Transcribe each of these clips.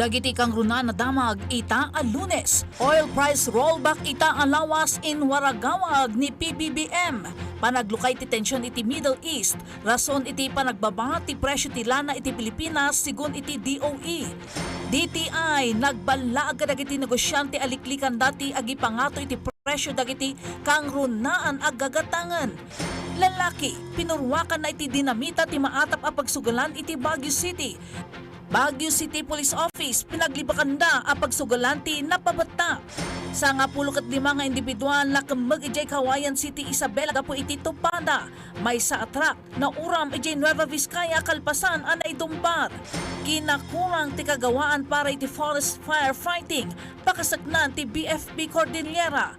Dagiti kang runa na damag ita a Lunes. Oil price rollback ita a lawas in waragawag ni PBBM. Panaglukay ti tensyon iti Middle East. Rason iti panagbaba ti presyo ti lana iti Pilipinas sigun iti DOE. DTI nagbalag dagiti negosyante aliklikan dati agi pangato iti presyo dagiti kang runaan agagatangan. Lalaki pinurwakan na iti dinamita ti maatap a pagsugalan iti Baguio City. Baguio City Police Office pinaglibakan da a pagsugalanti na pabata. Sa nga 15 nga individual na kamag ijay Kawayan City, Isabela po iti tupada. May sa atrak na uram ijay Nueva Vizcaya kalpasan anay dumpar. Kinakurang ti kagawaan para iti forest firefighting pakasaknan ti PTVCordillera.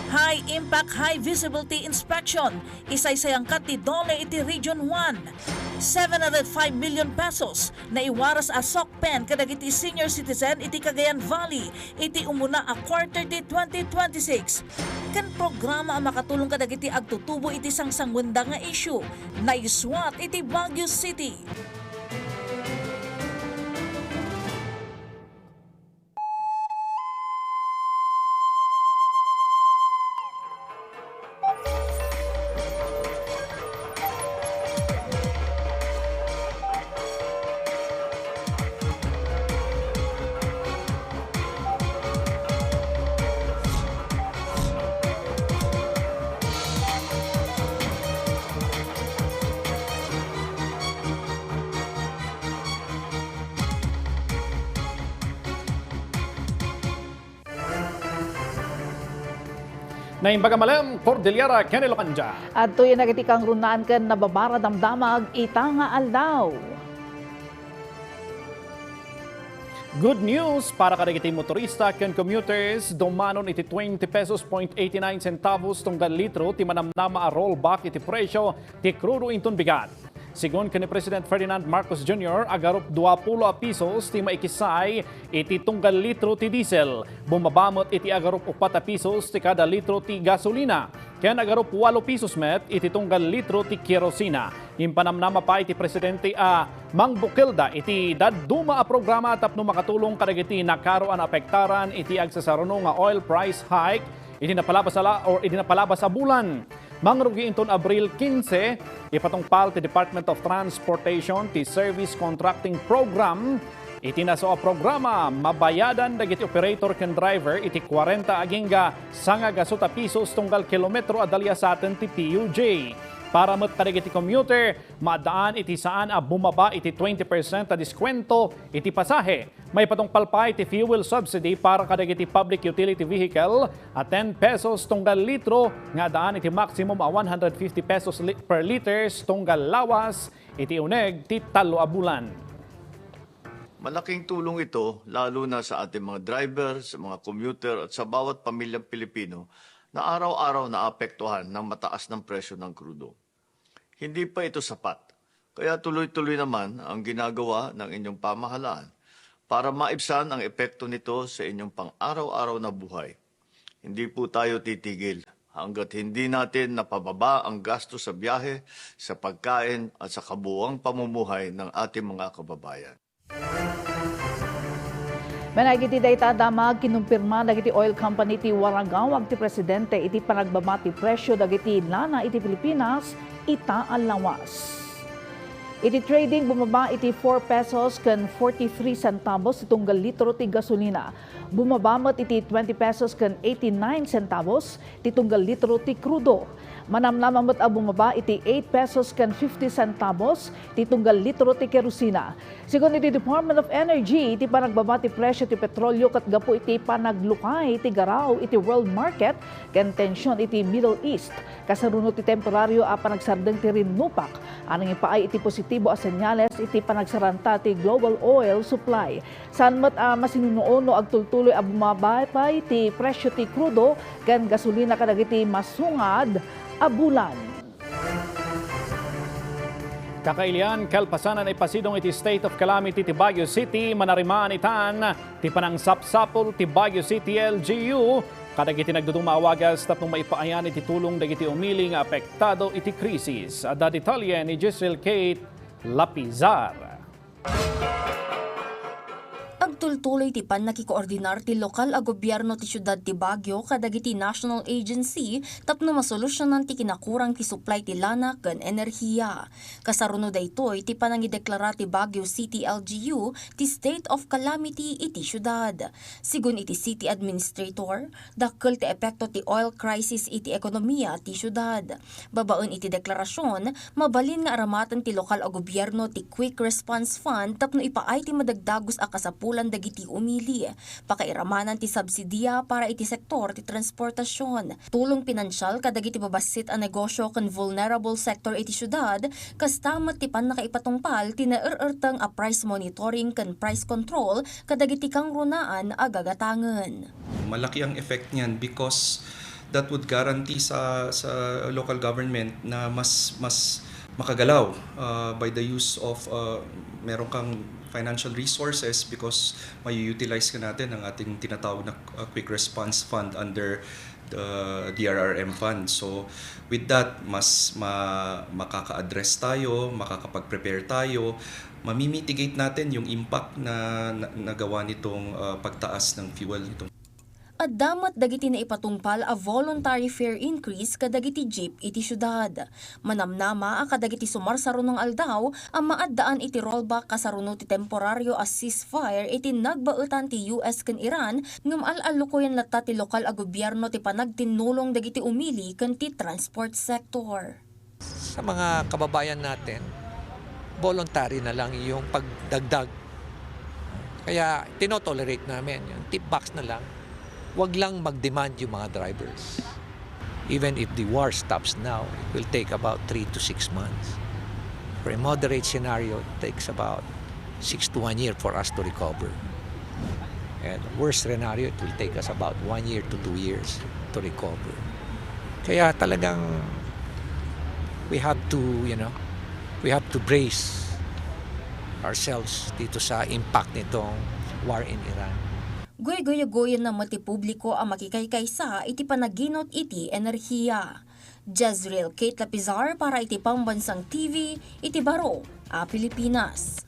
High impact, high visibility inspection. Isaysayang kat ti dole iti Region 1. 705 million pesos na iwaras a sokpen kadagiti senior citizen iti Cagayan Valley iti umuna a quarter di 2026. Kan programa ang makatulong kadagiti agtutubo iti sangsangwenda nga issue na iswat iti Baguio City. Naimbaga malam, Cordillera, Kenelo Kanja. At tuyo nagitikang runaan kan nababara damdamag itanga aldaw. Good news para kadagiti motorista ken commuters, dumanon iti 20 pesos point 89 centavos tunggal litro ti manamnama a rollback iti presyo ti krudo inton bigat. Sigon ni President Ferdinand Marcos Jr., agarop 20 pesos ti maikisay iti tunggal litro ti diesel. Bumabamot iti agarop 4 pesos ti kada litro ti gasolina. Kaya agarop 8 pesos met iti tunggal litro ti kerosina. Impanamnama pa iti Presidente a mangbukilda iti dadduma a programa tapno makatulong kadagiti nakaro an apektaran iti agsasaruno nga oil price hike iti napalabas sa bulan. Mangrugi inton Abril 15, ipatungpal ti Department of Transportation ti Service Contracting Program. Iti naso a programa, mabayadan dagiti operator ken driver iti 40 agingga sanga gasuta pesos tunggal kilometro adalya sa atin ti PUJ. Para met kadagiti commuter, madaan iti saan a bumaba iti 20% a diskwento iti pasahe. May patungpal pa iti fuel subsidy para kadagiti public utility vehicle at 10 pesos tunggal litro nga daan iti maximum a 150 pesos per liters tunggal lawas iti uneg ti 3 a bulan. Malaking tulong ito lalo na sa ating mga drivers, mga commuter at sa bawat pamilyang Pilipino na araw-araw naapektuhan ng mataas ng presyo ng krudo. Hindi pa ito sapat, kaya tuloy-tuloy naman ang ginagawa ng inyong pamahalaan para maibsan ang epekto nito sa inyong pang-araw-araw na buhay. Hindi po tayo titigil hanggat hindi natin napababa ang gasto sa biyahe, sa pagkain at sa kabuuang pamumuhay ng ating mga kababayan. Managiti dayta damag kinumpirma dagiti oil company ti waragawag ti presidente iti panagbabati presyo dagiti lana iti Pilipinas ita ang lawas. Iti trading bumaba iti 4 pesos ken 43 centavos tunggal litro ti gasolina. Bumabamot iti 20 pesos ken 89 centavos ti tunggal litro ti krudo. Manamnamamot a bumaba iti 8 pesos ken 50 centavos ti tunggal litro ti kerosina. Sigon iti Department of Energy, iti panagbabati presyo ti petrolyo kat gapo iti panaglukay iti garaw iti world market ken tensyon iti Middle East. Kasarunod ti temporaryo a panagsardeng ti rinnupak anang ipaay iti positibo a senyales iti panagsaranta ti global oil supply. Sanmat a masinunuono agtultuloy a bumabay ti presyo ti krudo ken gasolina kadagiti masungad a bulan. Kakailian, kalpasanan ay pasidong iti State of Calamity ti Baguio City, manarimaan itan, ti panangsapsapol ti Baguio City LGU, kadagiti nagdudumawagas tapno maipaayan iti tulong dagiti umili nga apektado iti krisis. Ada detalye ni Giselle Kate Lapizar. Nagtultuloy ti pan nakikoordinar ti lokal a gobyerno ti syudad ti Baguio kadagiti national agency tapno masolusyonan ti kinakurang ti supply ti lana ken enerhiya. Kasaruno daytoy ti panangideklara ti Baguio City LGU ti state of calamity iti syudad. Sigun iti city administrator, dakkel ti epekto ti oil crisis iti ekonomiya ti syudad. Babaen iti deklarasyon, mabalin nga aramatan ti lokal a gobyerno ti Quick Response Fund tapno ipaay ti madagdagos a kasapulan dagiti umili. Pakairamanan ti subsidiya para iti sektor ti transportasyon. Tulong pinansyal kadagiti babasit a negosyo ken vulnerable sector iti syudad, kastamat ti pan nakaipatungpal ti naererteng a price monitoring ken price control kadagiti kang runaan a gagatangen. Malaki ang effect niyan because that would guarantee sa local government na mas makagalaw by the use of meron kang financial resources because may-utilize ka natin ang ating tinatawag na Quick Response Fund under the DRRM Fund. So with that, mas makaka-address tayo, makakapag-prepare tayo, mamimitigate natin yung impact na nagawa nitong pagtaas ng fuel nitong. At damat dagiti na ipatungpal a voluntary fare increase kadagiti jeep iti syudad. Manamnama a kadagiti sumarsaro ng aldaw ang maaddaan iti rollback kasaruno ti temporaryo a ceasefire iti nagbaetan ti US ken Iran ngem al-alukoyan latta ti lokal a gobyerno ti panagtinulong dagiti umili ken ti transport sector. Sa mga kababayan natin, voluntary na lang yung pagdagdag. Kaya tinotolerate namin yung tip box na lang. Wag lang mag-demand yung mga drivers. Even if the war stops now, it will take about 3 to 6 months. For a moderate scenario, it takes about 6 to 1 year for us to recover. And worst scenario, it will take us about 1 year to 2 years to recover. Kaya talagang we have to brace ourselves dito sa impact nitong war in Iran. Goy-goy-goyan na matipubliko ang makikaykaysa iti panaginot iti enerhiya. Jezreel Kate Lapizar para iti Pambansang TV, iti Baro, Pilipinas.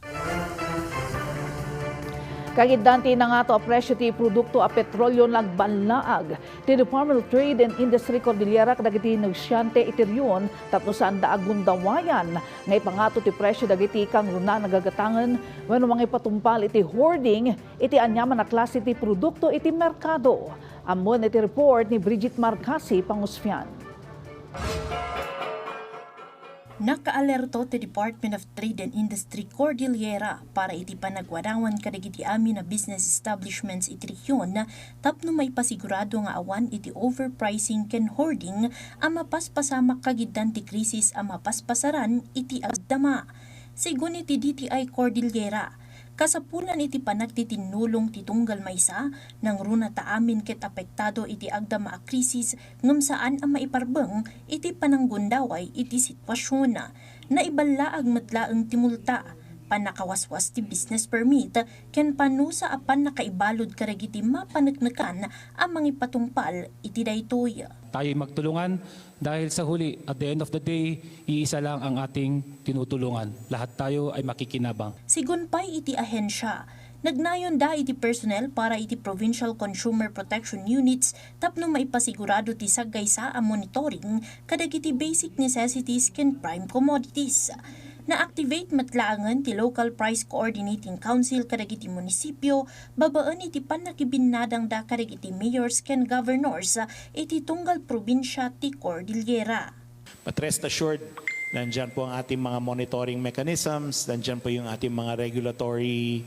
Kagiddanti na nga to a presyo ti produkto a petrolyo nagbanlaag. Ti Department of Trade and Industry Cordillera kadagiti negosyante iti riyon tapno saan daagundawayan nga ipangato ti presyo dagiti kang runa nagagatangan wenno mga ipatumpal iti hoarding iti anyaman na klase ti produkto iti merkado. Amon iti report ni Bridget Marcasi Pangusfian. Nakaalerto ti Department of Trade and Industry Cordillera para iti panagwarawan kadagiti amin na business establishments iti rehiyon na tapno may pasigurado nga awan iti overpricing ken hoarding ang mapaspasamak kagiddan ti krisis ang mapaspasaran iti agdama. Sigun iti DTI Cordillera, kasapulan iti panagtitinulong ti tunggal maysa nang runa ta amin ket apektado iti agdama a krisis ngem saan ang maiparbeng iti pananggundaway iti sitwasyon na ibalaag metlaeng timulta panakawaswas ti business permit ken panusa apan nakaibalod karagiti mapaneknekan ang mangipatungpal iti daytoy. Tayo'y magtulungan dahil sa huli, at the end of the day, iisa lang ang ating tinutulungan. Lahat tayo ay makikinabang. Sigunpay iti ahensya, nagnayon da iti personnel para iti Provincial Consumer Protection Units tapno maipasigurado ti saggaysa ang monitoring kadagiti basic necessities ken prime commodities. Na-activate matlaangan ti Local Price Coordinating Council kadagiti munisipyo, babaan iti panakibinadang da kadagiti mayors ken governors iti tunggal probinsya ti Cordillera. But rest assured, nandyan po ang ating mga monitoring mechanisms, nandyan po yung ating mga regulatory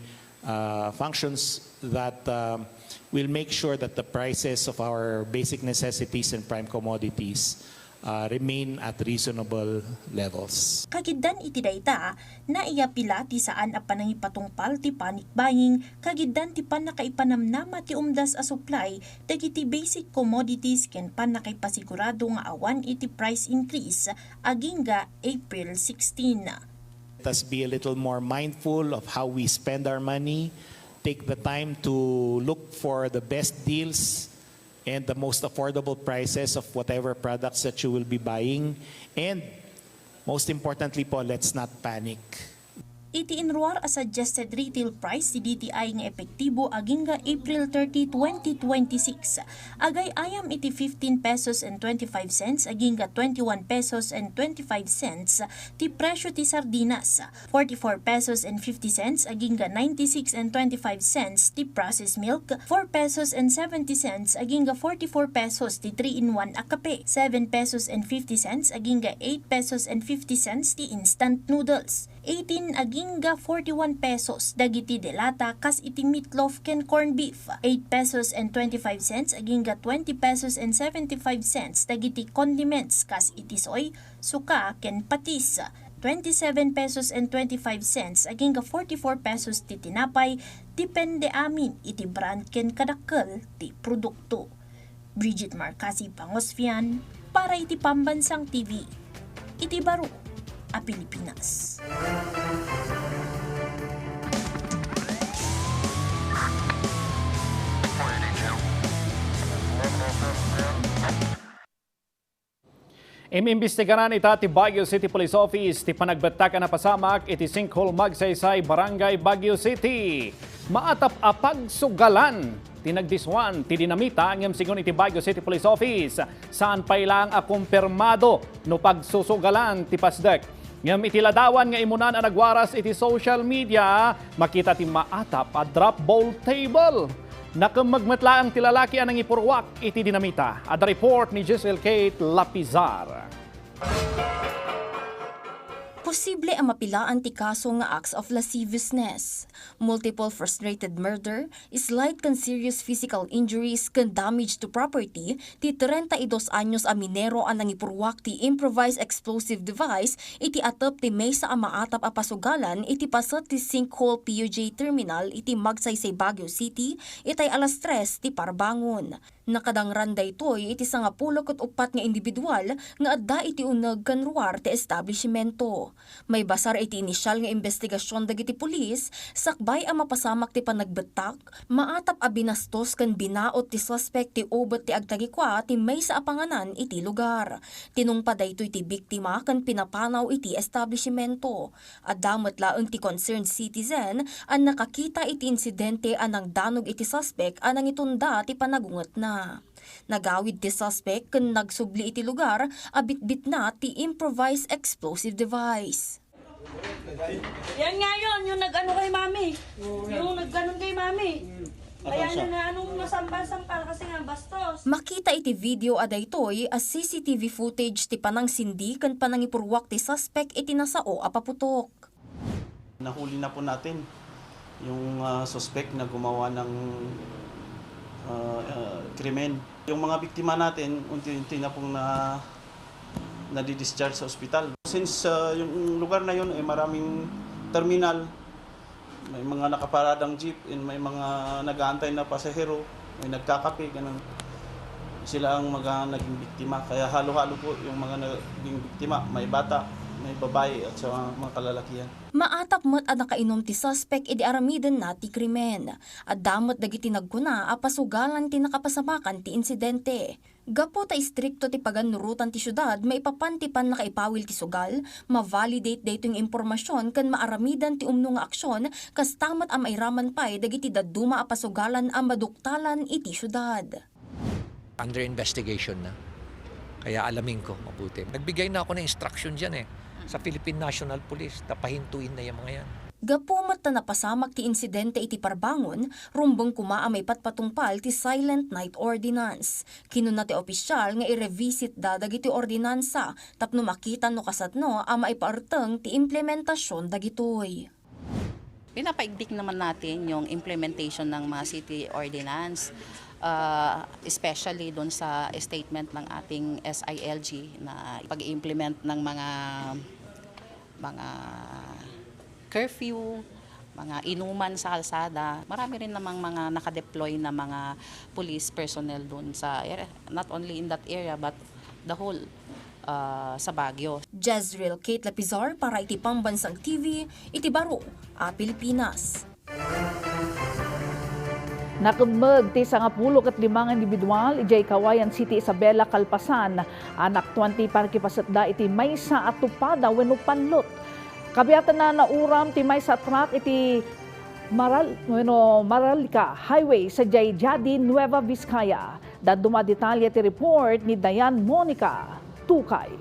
functions that will make sure that the prices of our basic necessities and prime commodities remain at reasonable levels. Kagiddan iti dayta, naiyapila ti saan a panangipatungpal ti panic buying, kagiddan ti panakaipanamnama ti umdas a supply, dagiti basic commodities ken panakaipasigurado nga awan iti price increase, agingga April 16. Let us be a little more mindful of how we spend our money, take the time to look for the best deals and the most affordable prices of whatever products that you will be buying. And most importantly po, let's not panic. Iti inruar a suggested retail price ti DTI nga epektibo aging nga April 30, 2026. Agay ayam iti 15 pesos and 25 cents aging nga 21 pesos and 25 cents ti presyo ti sardinas. 44 pesos and 50 cents aging nga 96 and 25 cents ti processed milk. 4 pesos and 70 cents aging nga 44 pesos ti 3-in-1 a kape. 7 pesos and 50 cents aging nga 8 pesos and 50 cents ti instant noodles. 18 aging nga 41 pesos dagiti delata kas iti meatloaf ken corn beef. 8 pesos and 25 cents aging nga 20 pesos and 75 cents dagiti condiments kas iti soy, suka ken patis. 27 pesos and 25 cents aging nga 44 pesos ti tinapay, depende amin iti brand ken kadakkel ti produkto. Bridget Marcasi Pangosfian para iti Pambansang TV. Iti baro a Pilipinas. Imimbestigaran ita ti Baguio City Police Office ti panagbattakan na pasamak iti sinkhole Magsaysay Barangay Baguio City. Maatap a pagsugalan tinagdiswan ti dinamita ngem sigon iti Baguio City Police Office saan pailang a kumpirmado no pagsusugalan ti pasdek. Ngem iti ladawan nga imunan a nagwaras iti social media makita ti maatap a drop ball table. Nakamagmatla ang tilalaki anang ipurwak iti dinamita. At report ni Giselle Kate Lapizar. Posible ang mapilaan ti kaso nga acts of lasciviousness, multiple frustrated murder, slight kan serious physical injuries kan damage to property, ti 32 anyos a minero ang nangipurwak ti improvised explosive device iti atop ti mesa a maatap a pasugalan iti pasat ti sinkhole PUJ terminal iti Magsaysay Baguio City itay alas 3 ti parbangon. Nakadangran daytoy iti 14 nga individual nga adda iti uneg kan ruwar ti establishmento. May basar iti inisyal nga investigasyon dagiti pulis, sakbay ang mapasamak ti panagbetak, maatap a binastos kan binaot ti suspect ti ubot ti agtagikwa ti may sa apanganan iti lugar. Tinungpa daytoy ti biktima kan pinapanaw iti establishmento. Adamot laeng ti concerned citizen ang nakakita iti insidente anang danog iti suspect anang itunda ti panagunget na. Nagawid ti suspect kan nagsubli iti lugar abitbit na ti improvised explosive device. Yan nga yun, yung nag-ano kay mami. Yung nag-ganon kay mami. Kaya na anong masampal-sampal kasi nga bastos. Makita iti video adaytoy as CCTV footage ti panang sindi kan panangipurwak ti suspect iti nasao a paputok. Nahuli na po natin yung suspect na gumawa ng krimen. Yung mga biktima natin, unti-unti na pong nadi-discharge sa ospital. Since yung lugar na yun ay maraming terminal, may mga nakaparadang jeep, and may mga nag-aantay na pasahero, may nagkakape, ganun. Sila ang mga naging biktima. Kaya halo-halo po yung mga naging biktima. May bata, may babae at sa mga kalalakihan. Maatap mo't at nakainom ti suspect iti aramiden na ti krimen. At damot dagiti nagkuna a pasugalan ti nakapasamakan ti insidente. Gapo ta istrikto ti paganurutan ti syudad maipapantipan nakaipawil ti sugal, ma-validate dayto yung impormasyon kan maaramidan ti umno nga aksyon kas tamat a mairaman pay dagiti daduma a pasugalan a maduktalan iti syudad. Under investigation na. Kaya alamin ko mabuti. Nagbigay na ako ng instruction dyan sa Philippine National Police. Tapahintuin na yung mga yan. Gapumat na napasamak ti insidente iti parbangon, rumbong kumaa may patpatungpal ti Silent Night Ordinance. Kinuna ti opisyal nga i-revisit dagiti ordinansa tapno makita no kasatno a maipaarteng ti implementasyon dagitoy. Pinapaigdik naman natin yung implementation ng mga city ordinance. Especially doon sa statement ng ating SILG na pag-implement ng mga curfew, mga inuman sa kalsada. Marami rin namang mga nakadeploy na mga police personnel doon sa area, not only in that area but the whole sa Baguio. Jezreel Kate Lapizar para iti Pambansang TV, iti baro a Pilipinas. Nakabag ti 15 individual ijay Kawayan City Isabela Kalpasan anak 20 para kipasatda iti maysa at tupada wenno panlot. Kabiyatan na nauram timay sa truck iti Maralica Highway sa Jayjadi, Nueva Vizcaya. Daduma detalye ti report ni Dayan Monica Tukay.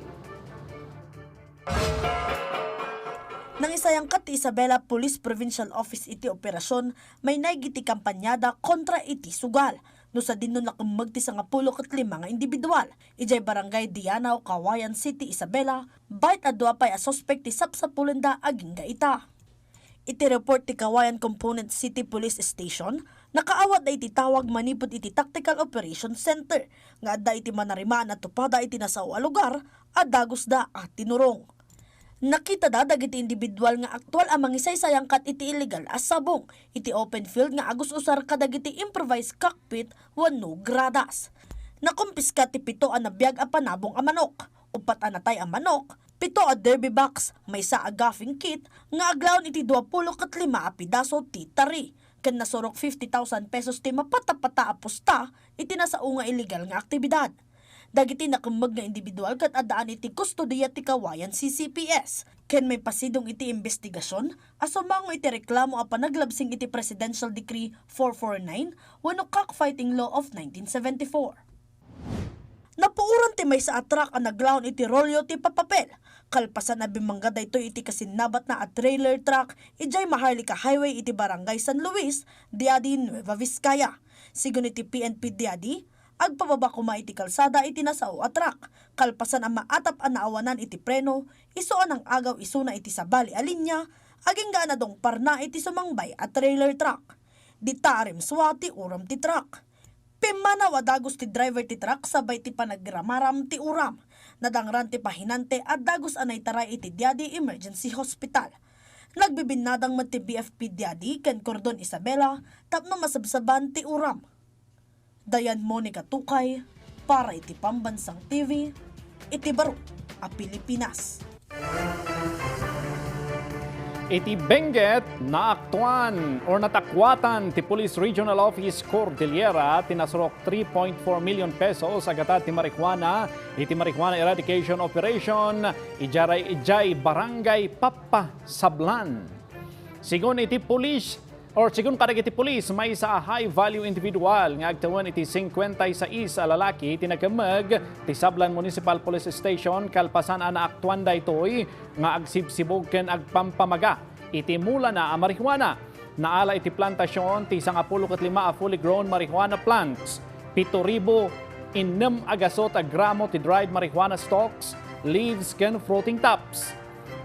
Nang isayang kat ti Isabela Police Provincial Office iti operasyon, may naigiti kampanyada kontra iti sugal. No sa din nun nakamag ti 15 nga individual. Ijay barangay Dianaw, Kawayan City, Isabela, bait adwa pay a suspect ti sapsapulenda aging gaita. Iti report ti Kawayan Component City Police Station, nakaawat da iti tawag manipod iti Tactical Operation Center, nga adda iti manarima na tupada iti nasaw a lugar, adagos da at tinurong. Nakita da dagiti individual nga aktual ang mangisaysayang kat iti illegal as sabong, iti open field nga agus usar kadagiti improvised cockpit wano gradas. Nakumpiska ti 7 a nabiyag a panabong a manok, 4 a natay a manok, 7 a derby box, may sa a gaffing kit nga aglaon iti 25 a pidaso ti tari, ken nasurok 50,000 pesos ti mapatapata a pusta iti nasaunga illegal nga aktibidad. Dagiti nakamag nga individual kat adaan iti kustodiya ti Kawayan CCPS. Ken may pasidong iti investigasyon, asumango iti reklamo a panaglabsing iti Presidential Decree 449 wano cockfighting law of 1974. Napuuran ti may sa atrak ang naglaon iti rolyo ti papapel. Kalpasan na bimangga dayto iti kasinabat na a trailer truck ijay Maharlika Highway iti Barangay San Luis, Diadi, Nueva Vizcaya. Sigun iti PNP Diadi, agpababa kuma iti kalsada iti nasao atrak. Kalpasan ang maatap ang naawanan iti preno, isuan ang agaw isuna iti sabali alinya, aging ganadong parna iti sumangbay at trailer truck. Ditarim swati uram ti truck. Pimana wadagos ti driver ti truck sabay ti panagramaram ti uram. Nadangran ti pahinante at dagos anay taray iti Diadi Emergency Hospital. Nagbibinadang mat ti BFP Diadi ken Cordon Isabela tapno masabsaban ti uram. Dayan Monica Tukay para iti Pambansang TV, iti Baro a Pilipinas. Iti Benguet, naaktuan or natakwatan ti Police Regional Office Cordillera tinasurok 3.4 million pesos agatad ti marijuana iti marijuana eradication operation ijay barangay Papa Sablan. Sigon iti police sigun kadagiti police may sa high value individual nga agtawan iti 56 a lalaki tinagamag ti Sablan Municipal Police Station kalpasan ana aktuan daytoy nga agsibsibog ken agpampamaga iti mula na a marijuana. Naala iti plantasyon ti 15 a fully grown marijuana plants, 7,006 agasot a gramo ti dried marijuana stalks, leaves ken fruiting tops.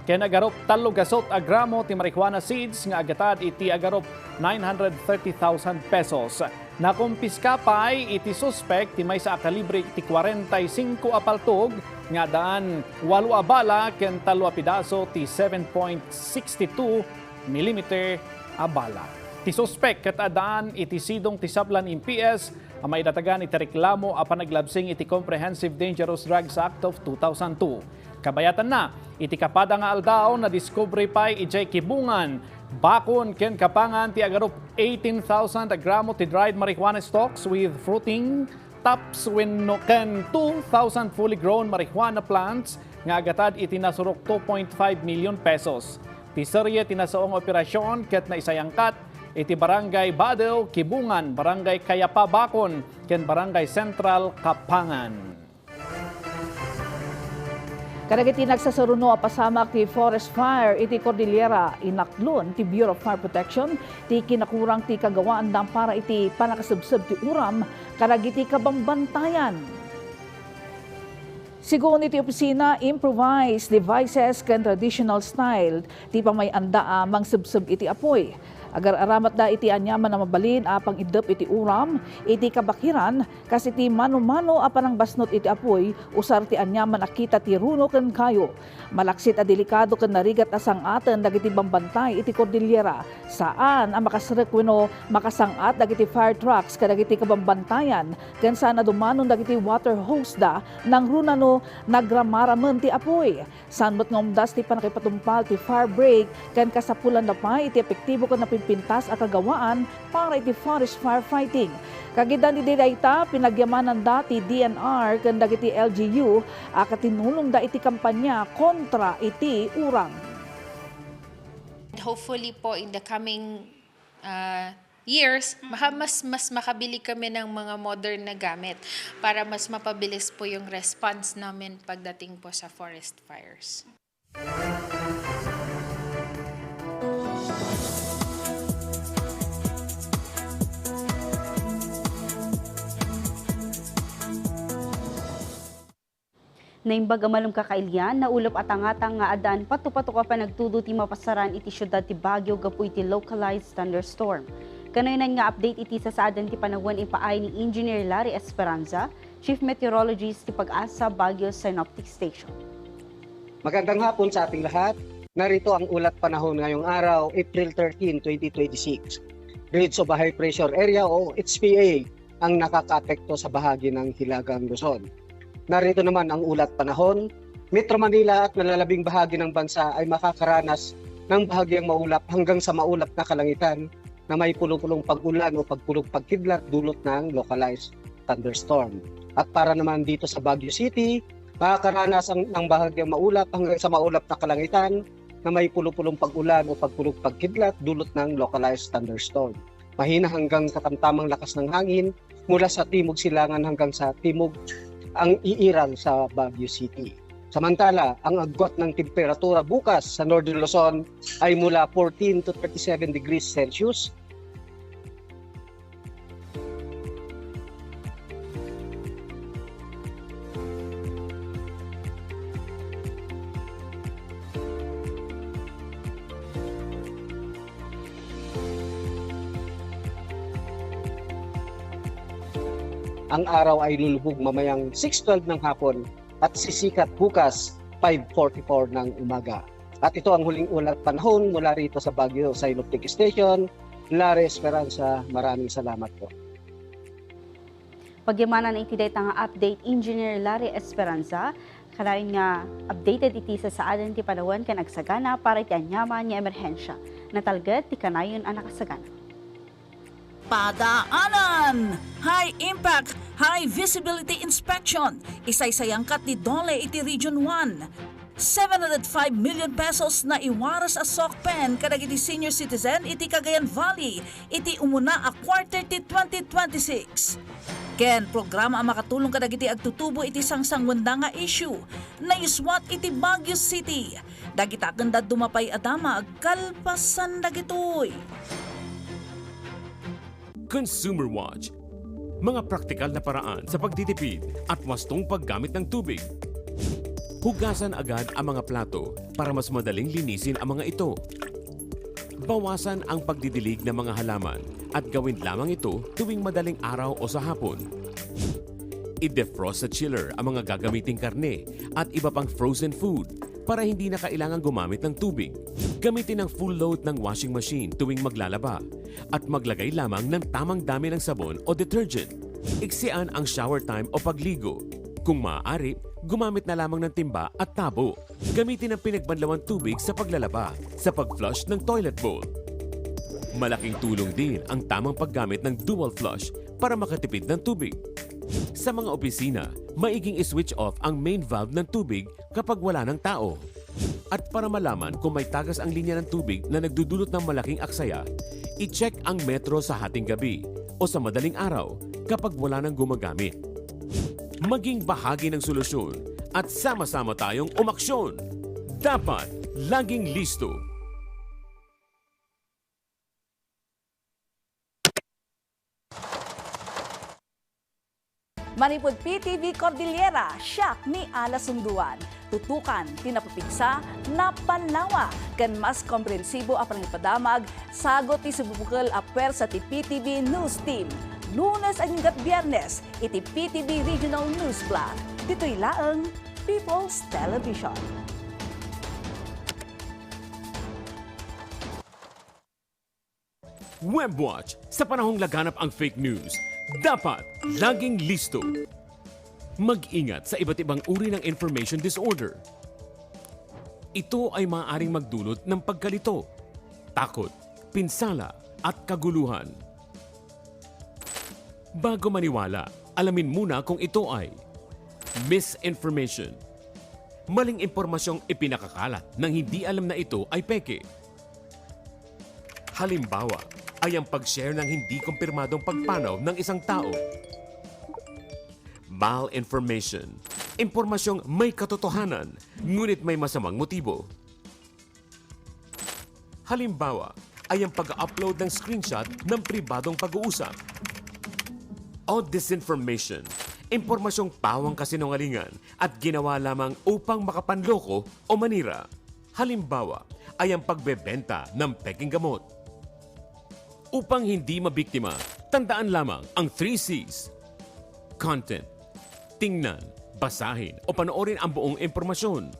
Ken agarop 3 gasot a gramo ti marijuana seeds nga agatad iti agarop 930,000 pesos. Nakumpiska pay iti suspect ti may sa kalibre iti 45 a paltog nga daan 8 a bala ken 3 a pidaso ti 7.62 mm a bala. Ti suspect ket adaan iti sidong ti Sablan MPS ang may datagan iti reklamo a panaglabsing iti Comprehensive Dangerous Drugs Act of 2002. Kabayatan na, iti kapada nga aldaw na discovery pay ijay kibungan, bakon ken kapangan ti agarop 18,000 a gramo ti dried marijuana stalks with fruiting tops wenno ken 2,000 fully grown marijuana plants nga agatad iti nasurok 2.5 million pesos. Ti serye tinasaong operasyon ket na isayangkat iti Barangay Badew, Kibungan, Barangay Kayapa Bakon ken Barangay Central Kapangan. Kadagiti nagsasaruno a pasamak ti forest fire iti Cordillera inaklon ti Bureau of Fire Protection ti kinakurang ti kagawaan dam para iti panakasubsub ti uram kadagiti kabambantayan. Sigun iti opisina improvised devices ken traditional style ti pamayanda mang subsub iti apoy. Agar aramat da iti anyaman na mabalin apang idep iti uram, iti kabakiran, kasi ti mano-mano apan ang basnot iti apoy, usar ti anyaman akita ti runo ken kayo. Malaksit a delikado ken narigat asang aten dagiti bambantay iti Cordillera, saan ang makasrek wenno makasangat dagiti fire trucks kadagiti kabambantayan, ken sana dumanon dagiti water hose da nang runano nagramaramen ti apoy. Sanbot nga umdas ti panakipatumpal ti fire break ken kasapulan na pa iti epektibo ken pintas a kagawaan para iti forest firefighting. Kagidan iti dayta pinagyamanan dati DNR ken dagiti LGU a katinulong da iti kampanya kontra iti urang. Hopefully po in the coming years, mas makabili kami ng mga modern na gamit para mas mapabilis po yung response namin pagdating po sa forest fires. Naimbag amalum kakailyan na ulop at angatang nga adan patu-patuka pa nagtudo ti mapasaran iti syudad ti Baguio gapu iti localized thunderstorm. Kanayon nga update iti sa adan ti panagwan ipaay ni Engineer Larry Esperanza, Chief Meteorologist ti Pag-asa Baguio Synoptic Station. Magandang hapon sa ating lahat. Narito ang ulat panahon ngayong araw, April 13, 2026. Ridge of a High Pressure Area o HPA ang nakakaapekto sa bahagi ng Hilagang Luzon. Narito naman ang ulat panahon. Metro Manila at nalalabing bahagi ng bansa ay makakaranas ng bahagyang maulap hanggang sa maulap na kalangitan na may pulong-pulong pag-ulan o pagpulong-pagkidlat dulot ng localized thunderstorm. At para naman dito sa Baguio City, makakaranas ng bahagyang maulap hanggang sa maulap na kalangitan na may pulong-pulong pag-ulan o pagpulong-pagkidlat dulot ng localized thunderstorm. Mahina hanggang katamtamang lakas ng hangin mula sa timog silangan hanggang sa timog ang iiral sa Baguio City. Samantala, ang agwat ng temperatura bukas sa Northern Luzon ay mula 14 to 37 degrees Celsius. Ang araw ay lulubog mamayang 6:12 ng hapon at sisikat bukas 5:44 ng umaga. At ito ang huling ulat panahon mula rito sa Baguio Synoptic Station. Larry Esperanza, maraming salamat po. Pagyamanan na iti nga update Engineer Larry Esperanza, kalayon nga updated iti sa saadan ti panawan kan agsagana para iti anyaman nga emerhensya. Natalget ti kanayon ang nakasagana. Padaanan! High Impact, High Visibility Inspection. Isaysayangkat ni Dole iti Region 1. 705 million pesos na iwaras a SOCPEN kadag iti senior citizen iti Cagayan Valley iti umuna a quarter ti 2026. Ken programa ang makatulong kadag iti agtutubo iti sangsangwanda nga issue na iswat iti Baguio City. Dagita kanda dumapay adama kalpasan dagitoy. Consumer Watch. Mga praktikal na paraan sa pagtitipid at wastong paggamit ng tubig. Hugasan agad ang mga plato para mas madaling linisin ang mga ito. Bawasan ang pagdidilig ng mga halaman at gawin lamang ito tuwing madaling araw o sa hapon. I-defrost sa chiller ang mga gagamiting karne at iba pang frozen food para hindi na kailangan gumamit ng tubig. Gamitin ang full load ng washing machine tuwing maglalaba at maglagay lamang ng tamang dami ng sabon o detergent. Iksian ang shower time o pagligo. Kung maaari, gumamit na lamang ng timba at tabo. Gamitin ang pinagbanlawang tubig sa paglalaba, sa pag-flush ng toilet bowl. Malaking tulong din ang tamang paggamit ng dual flush para makatipid ng tubig. Sa mga opisina, maiging i-switch off ang main valve ng tubig kapag wala ng tao. At para malaman kung may tagas ang linya ng tubig na nagdudulot ng malaking aksaya, i-check ang metro sa hating gabi o sa madaling araw kapag wala nang gumagamit. Maging bahagi ng solusyon at sama-sama tayong umaksyon. Dapat laging listo. Manipod PTVCordillera, siyak ni Ala Sunduan. Tutukan, tinapapigsa, napanlawa. Kan mas komprehensibo apang ipadamag, sagot ti sububukal a pwersa ti PTV News Team. Lunes hanggang Biyernes, iti PTV Regional News Block. Dito'y laang People's Television. Webwatch, sa panahong laganap ang fake news, dapat laging listo. Mag-ingat sa iba't ibang uri ng information disorder. Ito ay maaaring magdulot ng pagkalito, takot, pinsala at kaguluhan. Bago maniwala, alamin muna kung ito ay misinformation. Maling impormasyong ipinakakalat nang hindi alam na ito ay peke. Halimbawa, ay ang pag-share ng hindi kumpirmadong pagpanaw ng isang tao. Malinformation, impormasyong may katotohanan, ngunit may masamang motibo. Halimbawa, ay ang pag-upload ng screenshot ng pribadong pag-uusap. O disinformation, impormasyong pawang kasinungalingan at ginawa lamang upang makapanloko o manira. Halimbawa, ay ang pagbebenta ng peking gamot. Upang hindi mabiktima, tandaan lamang ang 3 C's. Content, tingnan, basahin o panoorin ang buong impormasyon.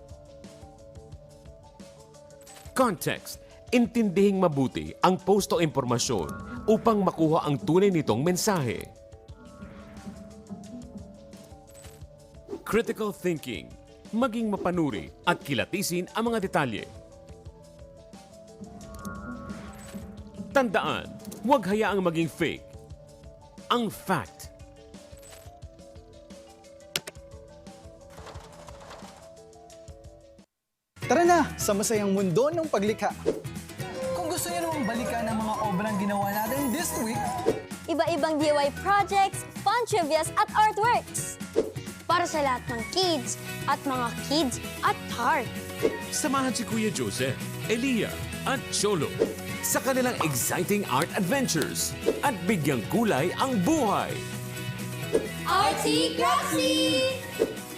Context, intindihing mabuti ang post o impormasyon upang makuha ang tunay nitong mensahe. Critical thinking, maging mapanuri at kilatisin ang mga detalye. Tandaan, huwag hayaang maging fake. Ang fact. Tara na sa masayang mundo ng paglikha. Kung gusto niyo namang balikan ang mga obrang ginawa natin this week, iba-ibang DIY projects, fun trivias at artworks. Para sa lahat ng kids at mga kids at heart. Samahan si Kuya Joseph, Elia at Cholo sa kanilang exciting art adventures at bigyang kulay ang buhay. Artsy Craftsy!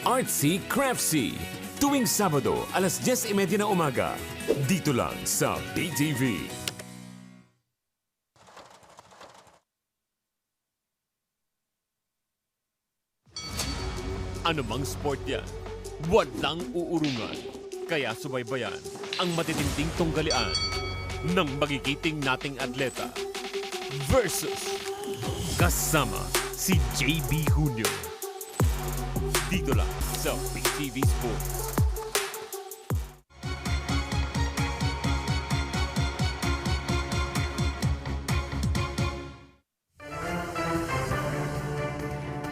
Artsy Craftsy, tuwing Sabado, alas 10:30 ng umaga. Dito lang sa PTV. Anumang sport yan, walang uurungan. Kaya subaybayan ang matitinding tunggalian ng magigiting nating atleta versus kasama si JB Junio. Dito lang sa PTV Sports.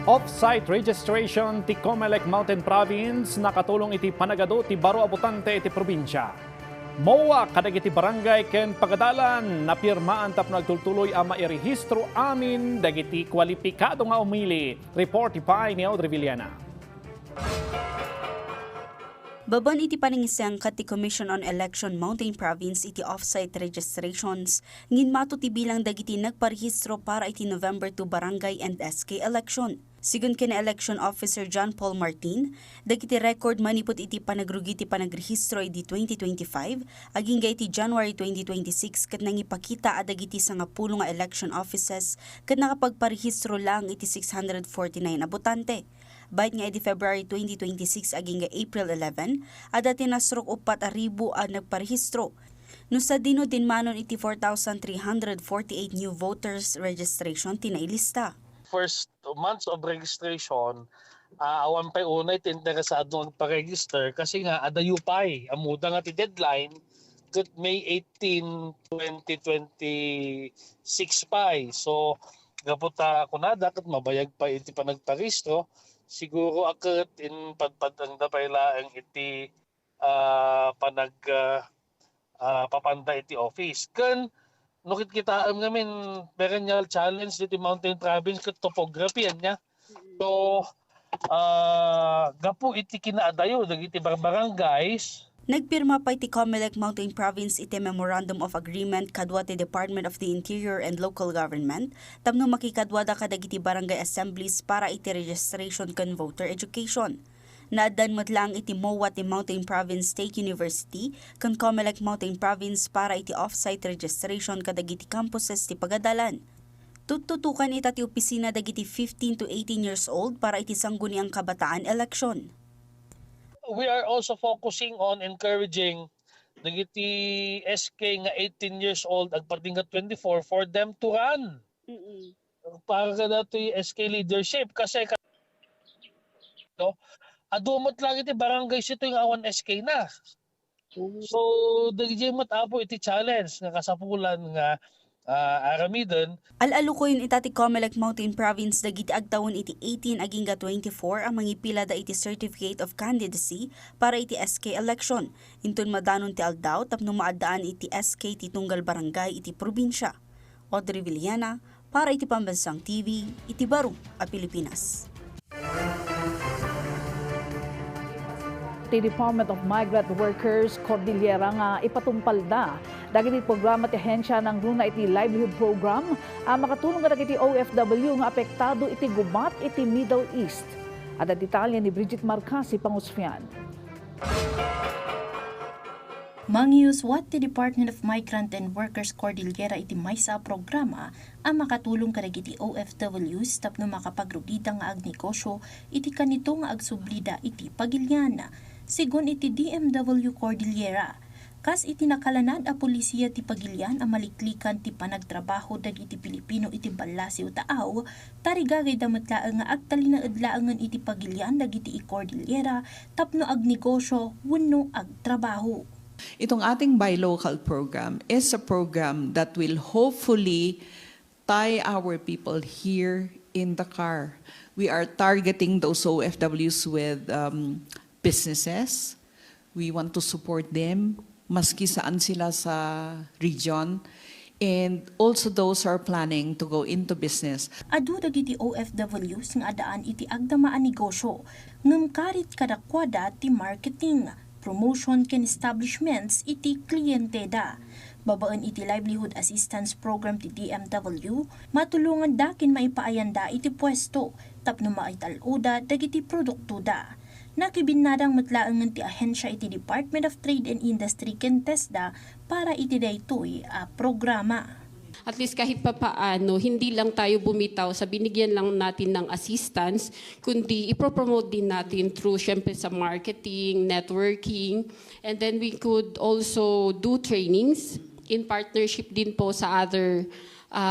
Off-site registration ti Comelec Mountain Province nakatulong iti panagado ti baro abutante iti probinsya. Mowa kadagiti barangay ken pagadalan na pirmaan tap nagtultuloy ang mairehistro amin dagiti kwalipikado nga umili. Report ipay ni Audrey Villana. Baban iti paningisang kat ti Commission on Election Mountain Province iti off-site registrations ngin mato ti bilang dagiti nagparehistro para iti November 2 barangay and SK election. Sigun kina Election Officer John Paul Martin, dagiti record manipot iti panagrugi ti panagrehistro iti 2025 aging iti January 2026 ket nangipakita a dagiti 10 nga election offices ket nakapagparehistro lang iti 649 abotante. Bayat nga iti February 2026 aging April 11, ada tinasrok 4,000 ang nagparehistro. No sa dino dinmanon iti 4,348 new voters registration tinailista. First months of registration, awan pa'y unay interesado magpa-register kasi nga adayupay. Amuda nga ti deadline kat May 18, 2026 pa'y. So, gaputa kunada kat mabayag pa iti panagparehistro. Siguro akat in padpadang da pailaang iti papanda iti office. Kan nukit kita namin perennial challenge dito Mountain Province kat topography niya. So gapu iti kinaadayo dagiti barangays. Nagpirma pa iti Comelec Mountain Province iti Memorandum of Agreement kadwa ti Department of the Interior and Local Government tapno makikadwada kadagiti barangay assemblies para iti registration ken voter education. Naadan matlang iti MOA ti Mountain Province State University ken Comelec Mountain Province para iti off-site registration kadagiti campuses ti pagadalan. Tututukan ita ti opisina dagiti 15 to 18 years old para iti sangguniang kabataan election. We are also focusing on encouraging dagiti SK nga 18 years old ag partingat 24 for them to run. Para kada ti SK leadership kasi adumot lang iti barangay ito yung awan SK na. So dagiti matapo iti challenge nga kasapulan nga aramidon. Al-alukoyin itati Comelec Mountain Province dagiti agtawon iti 18 agingga 24 ang mangipila da iti Certificate of Candidacy para iti SK election. Intun madanon ti aldaw tapno maadaan iti SK ti tunggal barangay iti probinsya. Audrey Villana para iti Pambansang TV, iti Baro a Pilipinas. Ti Department of Migrant Workers Cordillera nga ipatumpalda dagiti programa ti ahensya ng runa iti livelihood program makatulong ka dagiti OFW nga apektado iti gubat iti Middle East. At detalye ni Bridget Marcasi pangusfian. Mangyus what the Department of Migrant and Workers Cordillera iti maysa programa ang makatulong kadagiti OFWs tapno makapagrugida nga agnegosyo iti kanito nga agsublida iti pagilyana. Sigon iti DMW Cordillera, kas iti nakalanad a polisiya ti pagilyan ang maliklikan ti panagtrabaho dagiti Pilipino iti balasi o taaw, tarigagay damatlaang nga agtalinaadlaangan iti pagilyan dagiti Cordillera tapno agnegosyo wenno agtrabaho. Itong ating Buy Local program is a program that will hopefully tie our people here in the car. We are targeting those OFWs with businesses. We want to support them maski saan sila sa region. And also those are planning to go into business. Adu dagiti OFWs nga adaan iti agdamaan negosyo, ngem karit kadakwada ti marketing, promotion ken establishments iti kliyenteda. Babaan iti livelihood assistance program ti DMW, matulungan dakin maipaayanda iti pwesto, tapno maitaluda dagiti produkto da. Nakibinadang matlaangan ti ahensya iti Department of Trade and Industry ken TESDA para iti daytoy a programa. At least kahit papaano, hindi lang tayo bumitaw sa binigyan lang natin ng assistance, kundi ipropromote din natin through syempre sa marketing, networking, and then we could also do trainings in partnership din po sa other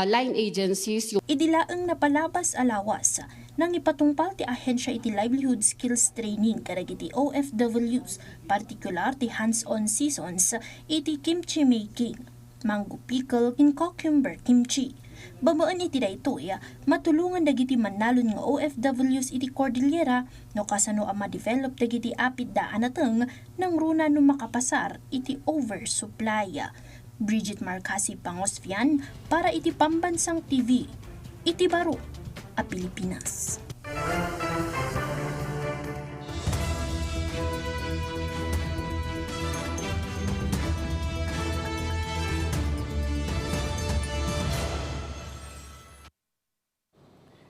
line agencies. Idilaang napalabas alawas nang ipatungpal ti ahensya iti livelihood skills training kadagiti OFWs, particular ti hands-on seasons iti kimchi making, mango pickle ken cucumber kimchi. Babaan iti daytoy matulungan dagiti manalon nga OFWs iti Cordillera no kasano ang ma-develop dagiti apid daan ateng nang runa no makapasar iti oversupply. Bridget Marcasi pangosfian para iti Pambansang TV, iti Baro a Pilipinas.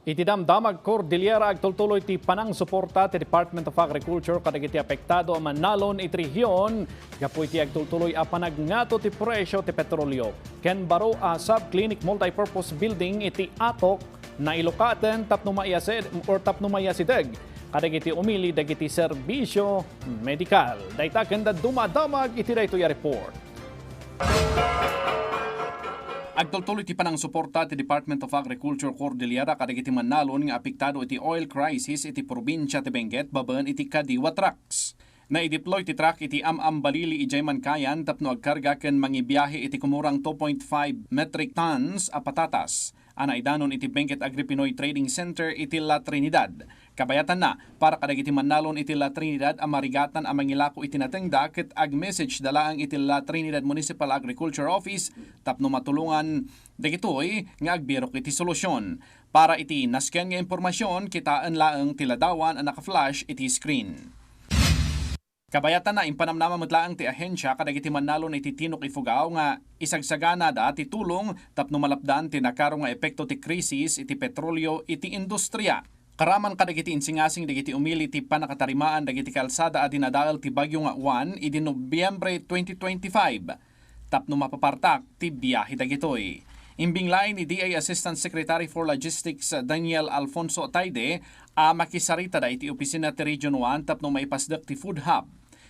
Iti damdamag Cordillera agtultuloy ti panang suporta ti Department of Agriculture kadagiti apektado ang manalon iti rehiyon gapu iti agtultuloy a panagnato ti presyo ti petrolyo. Ken baro a subclinic multipurpose building iti atok na ilukaten tapno mayasideg kadagiti umili dagiti serbisyo medikal. Dayta kenda dumadamag iti daytoy a report. Agtultuloy ti panang suporta ti Department of Agriculture Cordillera kadagiti manalon nga apektado iti oil crisis iti probinsya ti Benguet babaan iti kadiwa trucks. Na-deploy ti truck iti Balili ijay mankayan tapno agkarga ken mangibiyahe iti kumurang 2.5 metric tons a patatas. Anaidanon iti Benguet Agri-Pinoy Trading Center iti La Trinidad. Kabayatan na para kadagiti manalon iti La Trinidad ang marigatan ang mangilako iti natengda ket ag-message dalaang iti La Trinidad Municipal Agriculture Office tapno matulungan dagitoy nga agbirok iti solusyon. Para iti nasken nga impormasyon kitaan laeng tiladawan ang naka-flash iti screen. Kabayatan na impanamnama matlaang ti ahensya kadagiti manalon iti tinok ifugaw nga isagsagana da ti tulong tapno malapdan ti nakaro nga epekto ti krisis iti petrolyo iti industriya. Karaman kadagiti insingasing dagiti umili ti panakatarimaan dagiti kalsada a dinadaal ti bagyo nga uwan idi Nobyembre 2025 tapno mapapartak ti biyahe dagitoy. Imbinglain ni DA Assistant Secretary for Logistics Daniel Alfonso Ataide a makisarita da iti opisina ti Region 1 tapno maipasdak ti food hub.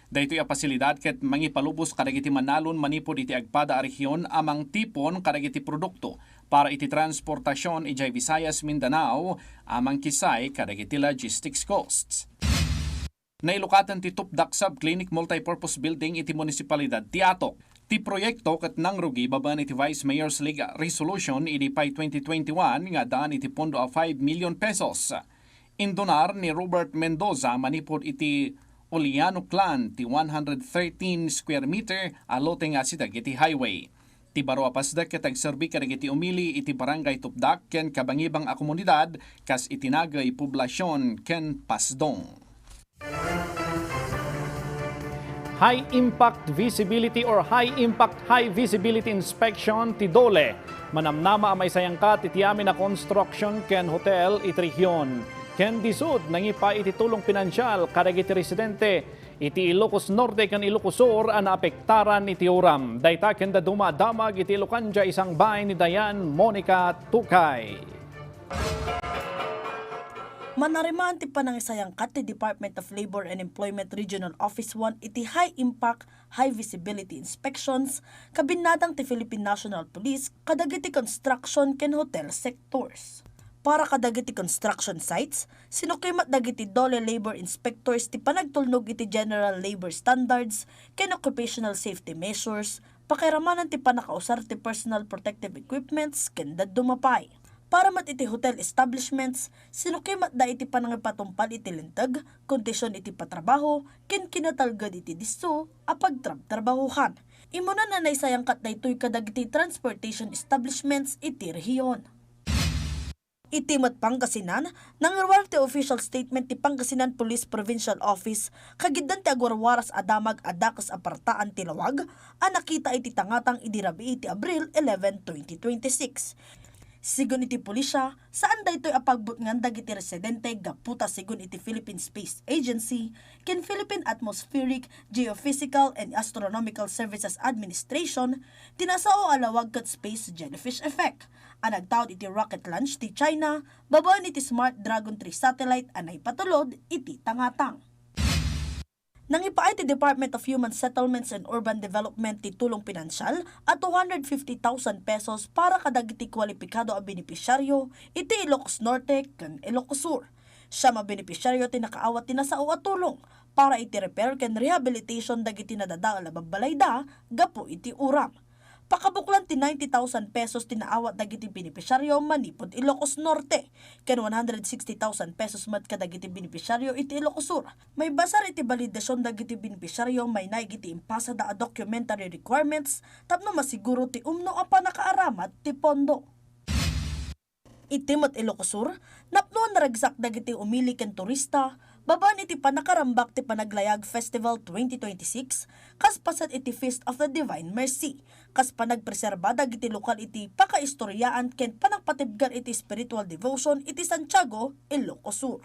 Daytoy a pasilidad ket mangipalubos kadagiti manalon manipod iti agpada a rehiyon amang tipon kadagiti produkto para iti transportasyon ijay Visayas Mindanao amang kisay kadagiti logistics costs. Nailukatan ti Tupdak Subclinic Multipurpose Building iti munisipalidad ti Atok. Ti proyekto kat nang rugi baban iti Vice Mayor's League Resolution inipay 2021 nga daan iti pondo a 5 million pesos. Indunar ni Robert Mendoza manipod iti Oliano Clan ti 113 square meter alote nga si Dagiti Highway. Ti baro apasdak ket agserbi kadagiti umili iti barangay Tupdak ken kabangibang a komunidad kas itinagay poblasyon ken Pasdong. High Impact Visibility or High Impact High Visibility Inspection ti DOLE. Manamnama amay sayangkat iti amin na construction ken hotel iti region. Ken disud nangipa iti tulong pinansyal kadagiti residente iti Ilocos Norte ken Ilocos Sur an apektaran iti uram. Dayta ken dumadamag iti Ilocanja isang bahay ni Dayan Monica Tukay. Manariman ti panangisayangkat ti Department of Labor and Employment Regional Office 1 iti High Impact, High Visibility Inspections kabinadang ti Philippine National Police kadagiti construction ken hotel sectors. Para kadagiti construction sites, sinukimat dagiti DOLE labor inspectors ti panagtulnog iti General Labor Standards ken occupational safety measures, pakiramanan ti panakausar ti personal protective equipments ken dadumapay. Para mat iti hotel establishments, sinukimat da iti panangipatumpal iti lintag, kondisyon iti patrabaho, ken kinatalgad iti disto, apag trabahuhan. Imuna na naisayangkat na ito'y kadagiti transportation establishments iti rehiyon. Iti mat Pangasinan, nangirwar ti official statement ti Pangasinan Police Provincial Office, kagiddan ti agwarwaras adamag adakas apartaan ti lawag, nakita iti tangatang idirabi iti Abril 11, 2026. Sigun iti pulisya, saan da ito'y apagbut ngan dagiti residente gaputa sigun iti Philippine Space Agency, ken Philippine Atmospheric, Geophysical and Astronomical Services Administration, tinasao alawag kat space jellyfish effect. Anagtaod iti rocket launch ti China, babaan iti Smart Dragon 3 satellite anay patulod iti tangatang. Nangipaay ti Department of Human Settlements and Urban Development ti tulong pinansyal at 250,000 pesos para kadagiti kwalipikado a benepisyaryo iti Ilocos Norte ken Ilocos Sur. Siya mabenepisyaryo ti nakaawat ti nasao at tulong para iti repair ken rehabilitation dagiti nadadaal a babalayda gapo iti uram. Pakabuklan ti 90,000 pesos tinaawat dagiti benepisyaryo manipod Ilocos Norte, ken 160,000 pesos mat kadagiti benepisyaryo iti Ilocos Sur. May basar iti validasyon dagiti benepisyaryo may naigiti impasada a documentary requirements tapno masiguro ti umno a panakaaramat ti pondo. Iti mat Ilocos Sur, napno naragsak dagiti umili ken turista, babaan iti panakarambak ti Panaglayag Festival 2026, kas pasat iti Feast of the Divine Mercy, kas panagpreserba dagiti lokal iti pakaistoryaan ken panagpatibgan iti spiritual devotion iti Santiago, Ilocos Sur.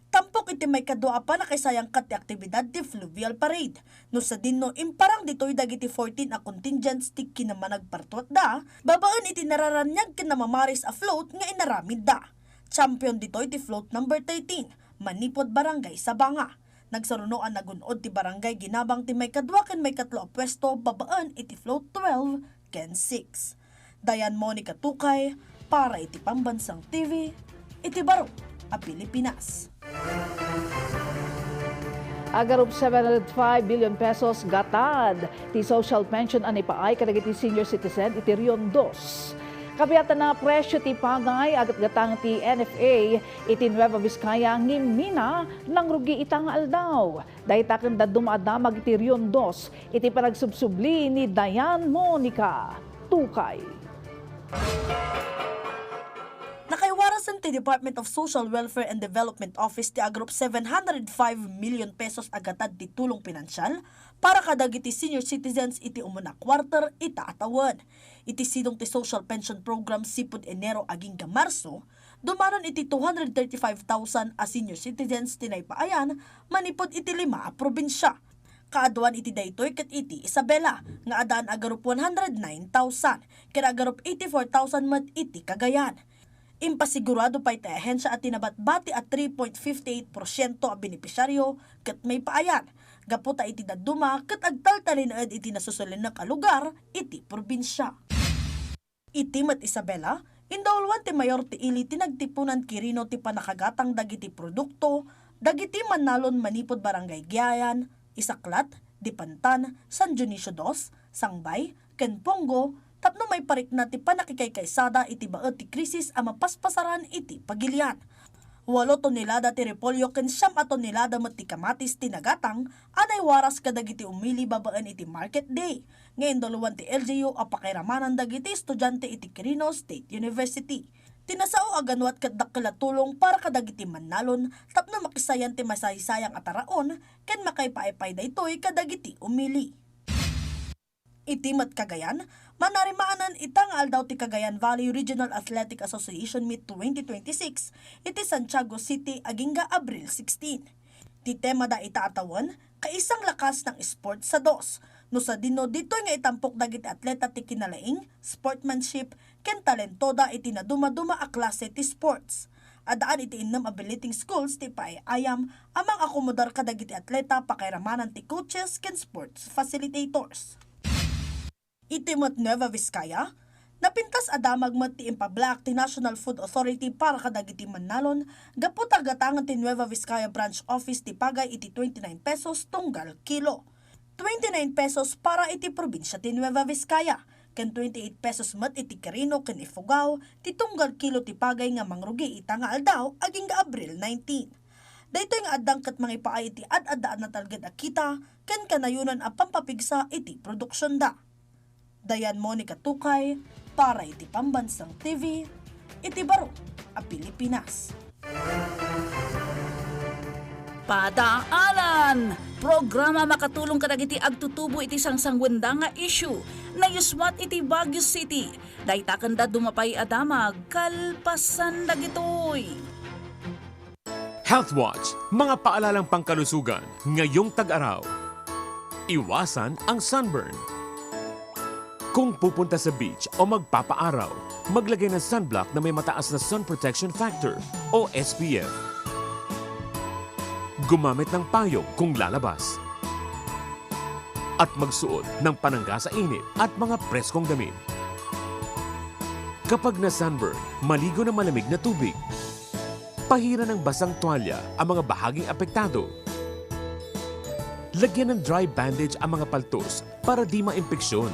Tampok iti may kadua pa nakaisayang kat ti aktibidad ti Fluvial Parade. No sa dinno imparang ditoy dagiti 14 a contingents ti kinamanagpartuat da, babaan iti nararanyag kinamamaris a float nga inaramid da. Champion ditoy ti float number 13, Manipod Barangay Sabanga. Nagsarunoan nagunod ti barangay ginabang ti may kadwa ken may katlo a pwesto babaan iti float 12 ken 6. Dayan Monica Tukay para iti Pambansang TV, iti baro a Pilipinas. Agarup 705 billion pesos gatad ti social pension anipaay kadagiti senior citizen iti Rion 2. Kabiyatan na presyo ti pagay agat gatang ti NFA iti Nueva Vizcaya ngimina nang rugi itang aldaw. Dayta ken dumadamag iti Rion 2 iti panagsubsubli ni Dayan Monica Tukay. Nakaiwarasan ti Department of Social Welfare and Development Office ti agrup 705 million pesos agatad ti tulong pinansyal para kadagiti senior citizens iti umuna quarter itatawan. Iti sidong ti social pension program sipud Enero aging ka Marso, dumanon iti 235,000 a senior citizens tinaypaayan manipod iti 5 a probinsya. Kaaduan iti daytoy ket iti Isabela nga adaan agarup 109,000 ken agarup 84,000 met iti Cagayan. Impasigurado pa iti ahensya at tinabatbati at 3.58% a benepisyaryo ket may paayan. Gaputa iti daduma ket agtaltalinaed iti nasusulin na kalugar iti probinsya. Iti met Isabela, indawalwan ti mayor ti ili tinagtipunan kirino ti panakagatang dagiti produkto, dagiti Manalon Manipod Barangay Giayan, Isaklat, Dipantan, San Dionisio 2, Sangbay, ken Pongo, tapno may parik na ti panakikay-kaysada iti baet ti krisis a mapaspasaran iti pagilian. 8 tonelada ti repolyo ken 9 tonelada met ti kamatis ti nagatang anay waras kadagiti umili babaen iti market day. Ngayon 2 ti LGU a pakiramanan dagiti estudyante iti Quirino State University. Tinasao aganwat ket dakkel tulong para kadagiti mannalon tapno makisayan ti masaysayang ataraon ken makaypaaypay daytoy kadagiti umili. Iti met Cagayan, manarimaanan itang aldaw ti Cagayan Valley Regional Athletic Association Meet 2026 iti Santiago City agingga Abril 16. Ti tema da itaatawan, kaisang lakas ng sport sa dos. No sa dino dito nga itampok dagiti atleta ti kinalaing, sportsmanship, ken talentoda iti naduma-duma a klase ti sports. Adaan iti innam abiliting schools ti paayam amang akomodar kadagiti atleta pakairamanan ti coaches ken sports facilitators. Iti met Nueva Vizcaya, napintas adamag met ti impablak ti National Food Authority para kadagiti mannalon, gapu tagatangan ti Nueva Vizcaya Branch Office ti pagay iti 29 pesos tunggal kilo. 29 pesos para iti probinsya ti Nueva Vizcaya, ken 28 pesos met iti Quirino ken Ifugao, ti tunggal kilo ti pagay nga mangrugi ita nga aldaw aging Abril 19. Daytoy nga addang ket mangipaay iti ad-addaan na talged a kita, ken kanayunan a pampapigsa iti produksyon da. Dayan Monica Tukay, para iti Pambansang TV, iti baro a Pilipinas. Padaalan! Programa makatulong kadagiti agtutubo iti sangsangwenda nga issue na yuswat iti Baguio City. Daytaken da dumapay adamag kalpasan dagitoy. Health Watch, mga paalalang pangkalusugan ngayong tag-araw. Iwasan ang sunburn. Kung pupunta sa beach o magpapaaraw, maglagay ng sunblock na may mataas na sun protection factor o SPF. Gumamit ng payong kung lalabas. At magsuot ng panangga sa init at mga preskong damit. Kapag na-sunburn, maligo ng malamig na tubig. Pahira ng basang tuwalya ang mga bahaging apektado. Lagyan ng dry bandage ang mga paltos para di maimpeksyon.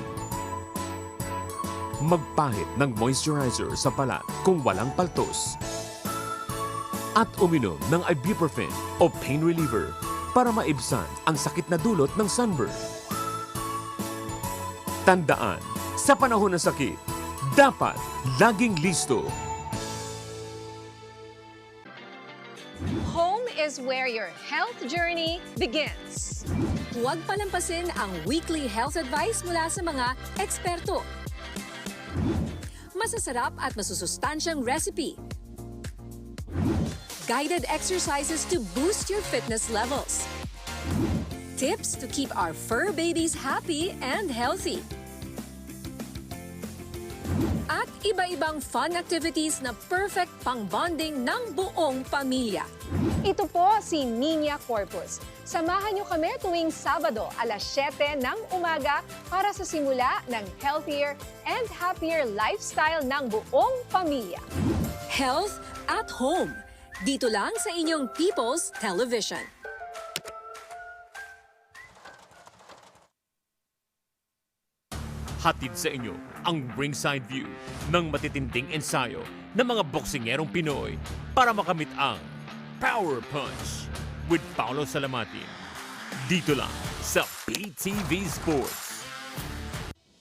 Magpahit ng moisturizer sa balat kung walang paltos. At uminom ng ibuprofen o pain reliever para maibsan ang sakit na dulot ng sunburn. Tandaan, sa panahon ng sakit, dapat laging listo. Home is where your health journey begins. Huwag palampasin ang weekly health advice mula sa mga eksperto. Masasarap at masusustansyang recipe. Guided exercises to boost your fitness levels. Tips to keep our fur babies happy and healthy. At iba-ibang fun activities na perfect pang-bonding ng buong pamilya. Ito po si Niña Corpus. Samahan niyo kami tuwing Sabado alas 7 ng umaga para sa simula ng healthier and happier lifestyle ng buong pamilya. Health at Home. Dito lang sa inyong People's Television. Hatid sa inyo ang ringside view ng matitinding ensayo ng mga boksingerong Pinoy para makamit ang Power Punch with Paolo Salamatin. Dito lang sa PTV Sports.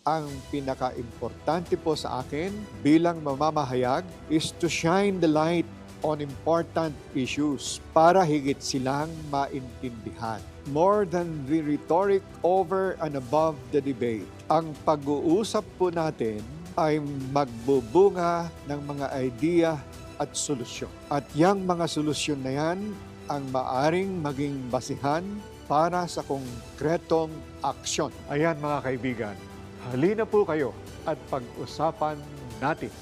Ang pinaka-importante po sa akin bilang mamamahayag is to shine the light on important issues para higit silang maintindihan. More than the rhetoric over and above the debate, ang pag-uusap po natin ay magbubunga ng mga idea at solusyon. At yung mga solusyon na yan ang maaring maging basihan para sa konkretong aksyon. Ayan mga kaibigan, halina po kayo at pag-usapan natin.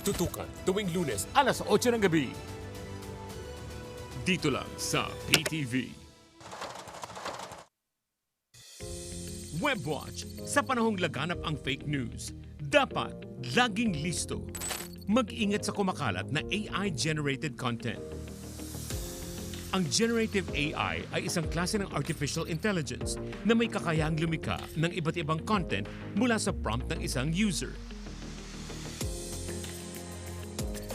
Tutukan tuwing Lunes alas 8 ng gabi. Dito lang sa PTV. Webwatch. Sa panahong laganap ang fake news, dapat laging listo. Mag-ingat sa kumakalat na AI-generated content. Ang generative AI ay isang klase ng artificial intelligence na may kakayahang lumikha ng iba't ibang content mula sa prompt ng isang user.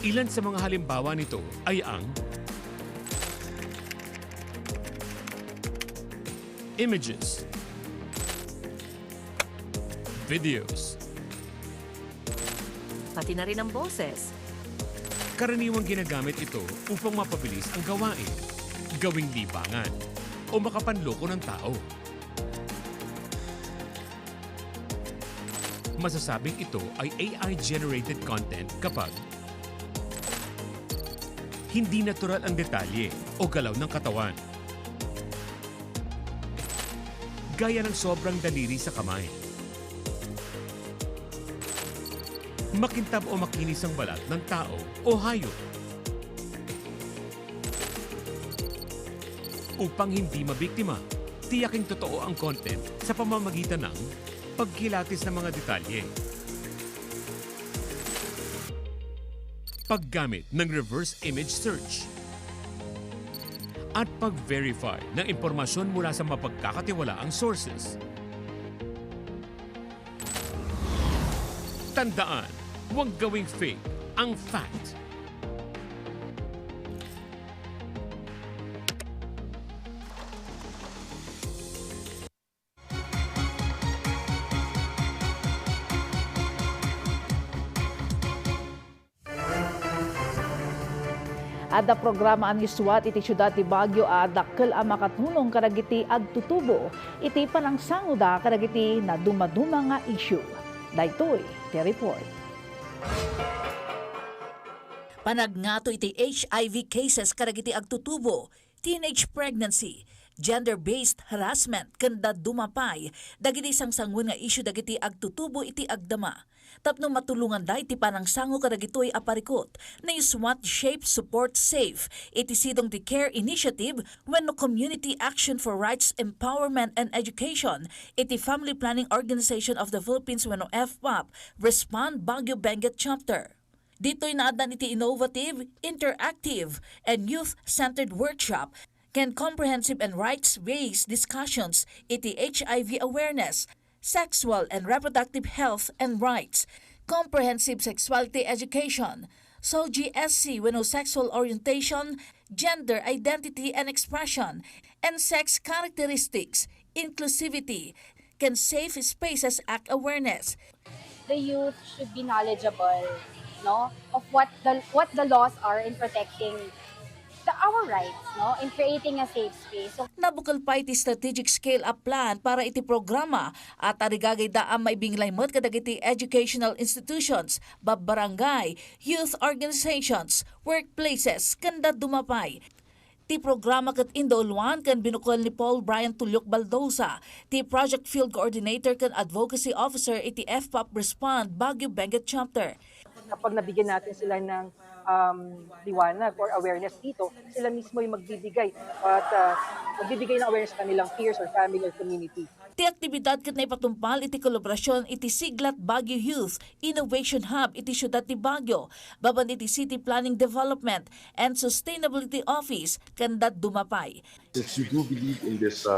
Ilan sa mga halimbawa nito ay ang images, videos, pati na rin ang boses. Karaniwang ginagamit ito upang mapabilis ang gawain, gawing libangan, o makapanloko ng tao. Masasabing ito ay AI-generated content kapag hindi natural ang detalye o galaw ng katawan, gaya ng sobrang daliri sa kamay, makintab o makinis ang balat ng tao o hayop, upang hindi mabiktima, tiyaking totoo ang content sa pamamagitan ng pagkilatis ng mga detalye. Paggamit ng reverse image search at pag-verify ng impormasyon mula sa mapagkakatiwalaang sources. Tandaan, huwag gawing fake ang fact. Ada programa ang iswat iti siyudad ti Baguio dakkel ang makatulong kadagiti agtutubo iti panangsanguda kadagiti na dumaduma nga issue. Daytoy ti report. Panagnato iti HIV cases kadagiti agtutubo, teenage pregnancy, gender-based harassment kanda dumapay dagiti sangsangon nga issue dagiti agtutubo iti agdama. Tapno matulungan da iti panangsango kadagitoy aparikot na iswat shape support safe iti sidong ti care initiative wenno community action for rights empowerment and education iti family planning organization of the Philippines wenno FPAP respond Baguio Benguet chapter. Dito'y naadan iti innovative, interactive, and youth-centered workshop can comprehensive and rights-based discussions iti HIV awareness, sexual and reproductive health and rights, comprehensive sexuality education, so GSC wenno sexual orientation, gender identity and expression, and sex characteristics, inclusivity, can safe spaces act awareness. The youth should be knowledgeable, no, of what the laws are in protecting our rights, no, in creating a safe space. So, nabukal pa iti strategic scale-up plan para iti programa at arigagay daam maibinglaymot kadagiti educational institutions, barangay, youth organizations, workplaces, kanda dumapay. Ti programa kat indolwan kan binukol ni Paul Brian Tulyok Baldosa, ti Project Field Coordinator kan Advocacy Officer iti FPAP Respond Baguio Benguet Chapter. Kapag nabigyan natin sila ng liwanag or awareness dito, sila mismo yung magbibigay at magbibigay ng awareness sa kanilang peers or family or community. Ti aktibidad ket na ipatumpal iti kolaborasyon iti Siglat Baguio Youth Innovation Hub iti siyudad ti Baguio, baban iti City Planning Development and Sustainability Office kandat dumapay. Since you do believe in this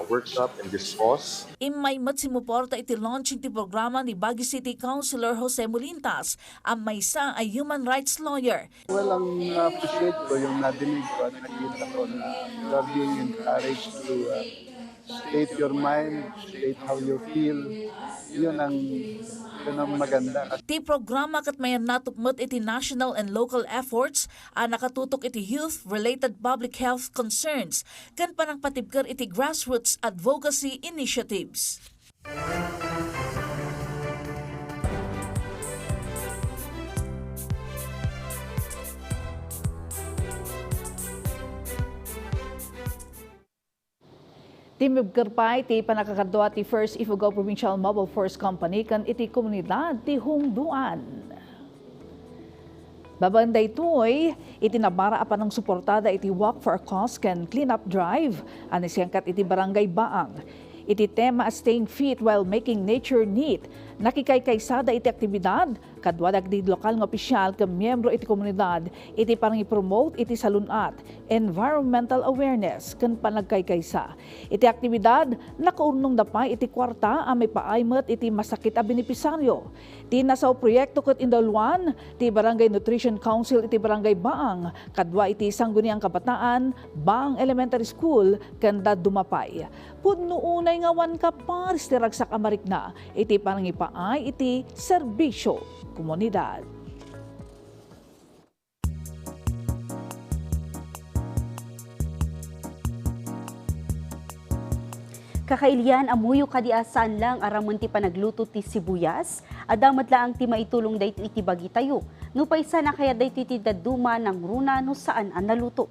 workshop, in this cause, Imay matsimuporta iti launching ti programa ni Baguio City Councilor Jose Molintas, ang maysa ay human rights lawyer. Well, ang appreciate ko yung nadinig ko at nakikita ko na you are being encouraged to state your mind, state how you feel. Yun ang maganda. Ti programa kat mayan natupmat iti national and local efforts ang nakatutok iti youth-related public health concerns kan panang patibker iti grassroots advocacy initiatives. Timibkerpay ti panakakadwa ti First Ifugao Provincial Mobile Force Company kan iti komunidad ti Hungduan. Babanday toy, itinabara apan ng suportada iti Walk for a Cause can clean up drive, anisiyangkat iti Barangay Baang. Iti tema staying fit while making nature neat. Nakikaysada iti aktibidad, kadwadag di lokal nga opisyal ka miyembro iti komunidad, iti parang i-promote iti salunat, environmental awareness, kan panagkaykaysa. Iti aktibidad, nakaurnong dapay iti kwarta, may paaymat iti masakit a benepisaryo. Ti nasaw proyekto ket indalwan, ti Barangay Nutrition Council iti Barangay Baang, kadwa iti Sangguniang Kabataan, Baang Elementary School, kanda dumapay. Pudno unay nga wan kaparis ti ragsak amarikna, iti parang ipaay iti serbisyo komunidad. Kakailian amuyo kadiasan lang aramon ti panagluto ti sibuyas, adamat laang ti maitulong dayto iti bagi tayo. No paysa na kaya dayto iti daduma ng runa no saan ang naluto.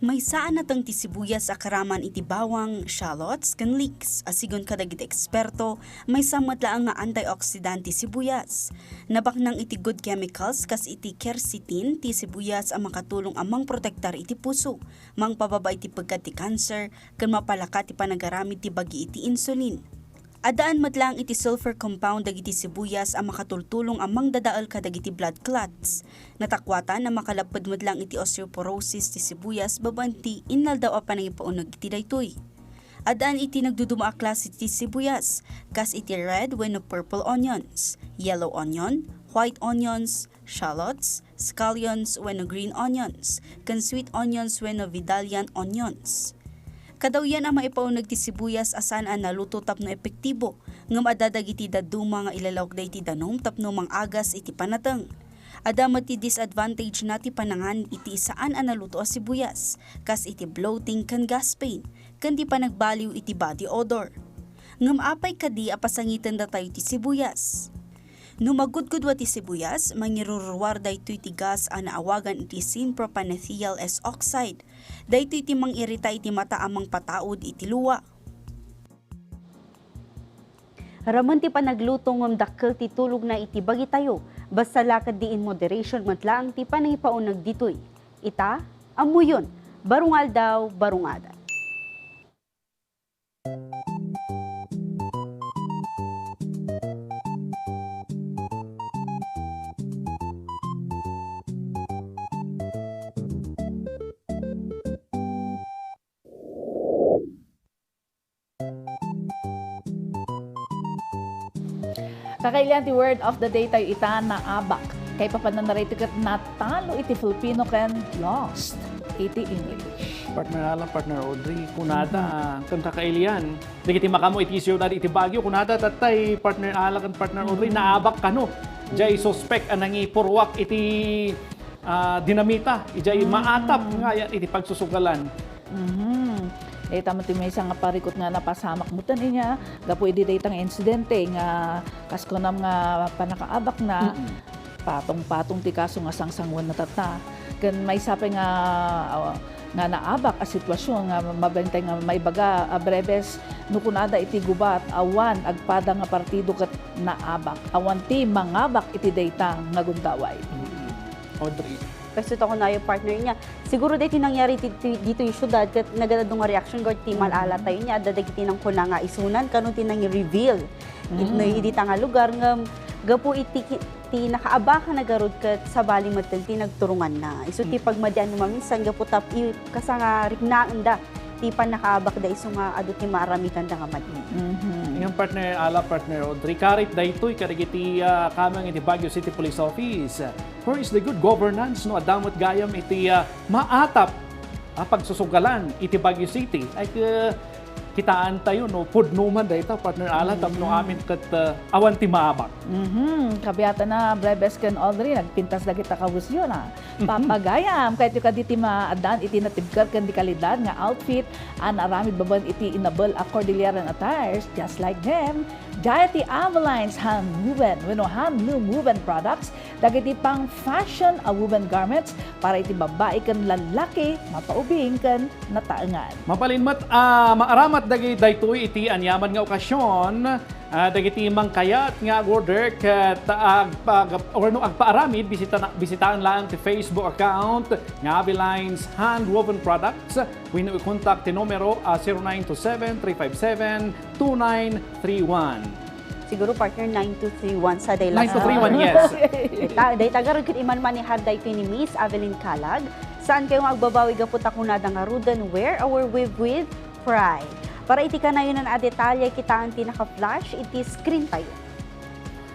May saan natang ti sibuyas akaraman iti bawang, shallots, ken leeks. Asigon kadagiti eksperto, may samat laang nga antioxidant ti sibuyas. Nabaknang iti good chemicals kas iti quercetin ti sibuyas ang makatulong amang protektar iti puso, mangpababa iti pagkat ti cancer, ken mapalakat ti panagaramid ti bagi iti insulin. Adaan matlang iti sulfur compound dagiti sibuyas ang makatultulong amang dadaal kadagiti blood clots. Natakwatan na makalapad matlang iti osteoporosis ti sibuyas babanti innal daw a panangipaunog iti daytoy. Adaan iti nagduduma a klase ti sibuyas, kas iti red wenno purple onions, yellow onion, white onions, shallots, scallions wenno green onions, ken sweet onions wenno Vidalian onions. Kadaw yan ang maipaunag ti sibuyas asan ang naluto tapno epektibo, ngam adadag iti daduma nga ilalawag da iti danom tapno mang agas iti panatang. Adamat ti disadvantage na ti panangan iti saan ang naluto a sibuyas, kas iti bloating kan gas pain, kan di pa nagbaliw iti body odor. Ngam apay kadi apasangitan da tayo ti sibuyas. No magudgudwa ti sibuyas, mangirurwar daytoy ti gas ang naawagan iti synpropanethial S-oxide. Daytoy iti mangirita iti mata amang pataod iti luwa. Ramon ti panagluto ngam dakkel ti tulog na iti bagi tayo, basta lakad di in moderation matlaang ti panangipaunag ditoy. Ita, amuyon, barungal daw, barungada. Kakailian ti word of the day tayo ita na abak. Kay papananarito kat natalo iti Filipino ken lost iti English. Partner Alan, partner Audrey, kunada kan kakailian. Dagiti makamo iti siyudad iti Baguio, kunada tatay partner Alan kan partner Audrey naabak kano. Jay suspect anangi purwak iti dinamita, ijay maatap nga yan iti pagsusugalan. Tama ti may isang parikot nga napasamak mutan niya, gapo iti daytang insidente nga kaskonam nga panakaabak na patong-patong ti kaso nga sangsangwan na tata. Kan may sape nga naabak a sitwasyon nga mabentay nga may baga breves nukunada iti gubat awan agpada nga partido ket naabak. Awan ti mangabak iti daytang nga gundaway. Audrey. Kasi ito ko na yung partner niya. Siguro dito nangyari dito yung syudad, kat nagadadong nga reaction guard, ti malala tayo niya, dadagiti ng kuna nga isunan, kanong tinang i-reveal. Iti nga lugar, nga gapo iti nakaabaka na garod kat sa bali matin, ti nagturungan na. Iso ti pagmadyan mo maminsan, gapo tap, kasa nga riknaan da, ti pa nakaabak da iso nga ado ti maramikan da nga madi. Yung partner Ala, partner Audrey, karit da ito'y karigiti kamang iti Baguio City Police Office. Where is the good governance no adamot gayam iti maatap pagsusugalan iti Baguio City ay kitaan tayo no pudno man dayta partner Ala tapno amin ket awan ti maabak. Kabiyata na breves ken Audrey nagpintas da kita kawusyo na. Papagayam kahit yung kaditi maadaan iti natibkar ken di kalidad nga outfit an aramid baban iti inabel a Cordilleran attires just like them. Dagiti Avalines hand woven products Dagiti pang fashion a women garments para iti babae kan lalaki mapaubing kan nataengan. Mapalinmat maaramat dagiti daytoy iti anyaman nga okasyon dagiti mangkayat nga order ket agpaaramid bisitaan lang ti Facebook account nga Avilines Handwoven Products. Wenno i-contact ti numero 0927-357-2931. Siguro partner 9231 sa daylan. 9231, yes. Day tagaron ket iman man ni hadday ni Miss Evelyn Calag. Saan kayo agbabawi gaputa kunada nga ruden wear our weave with pride. Para iti kanayon na detalye kita ang tinaka-flash iti screen tayo.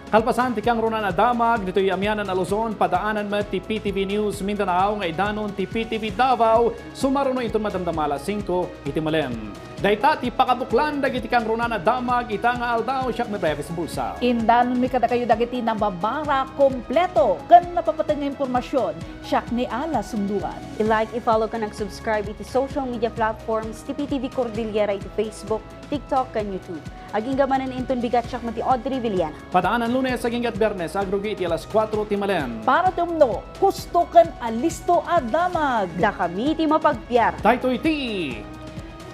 Kalpasan ti kang Ronan Adamag dito yamyanan na Luzon padaanan met ti PTV News Mindanao nga idanon ti PTV Davao sumaruno inton madamdamala 5 iti malem. Dayta ti pakabuklan dagiti kang Ronan Adamag itanga aldaw siak may breves bulsa. Indanon mi kadakayo dagiti nababara kompleto ken napapateng nga impormasyon siak ni Ala Sunduan. I-like, i-follow ka nag-subscribe iti social media platforms ti PTVCordillera iti Facebook, TikTok kan YouTube. Aging gamanan inton bigat siak mati Audrey Villana. Padaanan Lunes aging gat Bernes agrugi iti alas 4 ti malem. Para tumno husto ken alisto a damag. Da kami ti mapagpiyar. Daytoy ti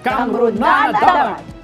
Kang Ronan Adamag.